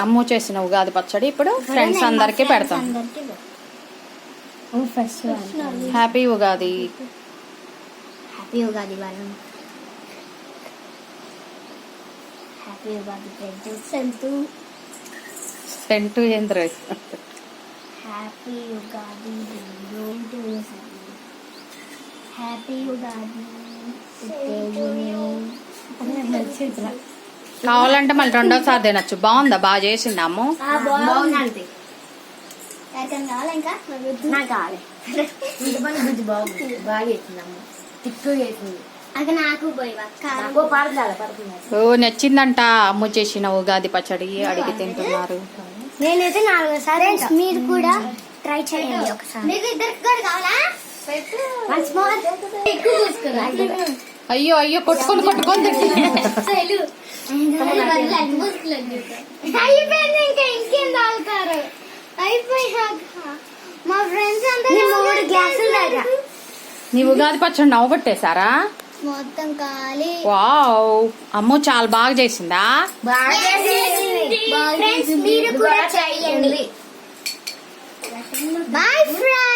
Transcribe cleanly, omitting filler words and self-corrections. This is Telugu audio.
అమ్ము చేసిన ఉగాది పచ్చడి ఇప్పుడు ఫ్రెండ్స్ అందరికి పెడతాం. హ్యాపీ ఉగాది. హ్యాపీ ఉగాది వాళ్ళు. హ్యాపీ ఉగాది సెంటు ఏంద్ర. హ్యాపీ ఉగాది. హ్యాపీ ఉగాది. కావాలంటే మళ్ళీ రెండోసారి తినచ్చు. బాగుందా? బాగా చేసింది అమ్ము. బాగుంది. ఇంకా నాకు కావాలి. గుజ్జు బాగుంది. బాగా చేసింది అమ్మ. తిక్కు చేసింది. అది నాకు ఓ నచ్చిందంట అమ్ము చేసిన ఉగాది పచ్చడి. అడిగి తింటున్నారు. నేనైతే 4 సార్లు. మీరు కూడా ట్రై చేయండి ఒకసారి. అయ్యో అయ్యో కొట్టుకొని అయిపోయింది. ఇంకా ఇంకేం తాగుతారు? అయిపోయాక మా ఫ్రెండ్స్ అందరూ 3 గ్లాసులు తాగా. నీ ఉగాది పచ్చడి నవ్వగొట్టేశారా? మొత్తం ఖాళీ. వావ్, అమ్ము చాలా బాగా చేసిందా? మీరు కూడా చేయండి. Bye friends.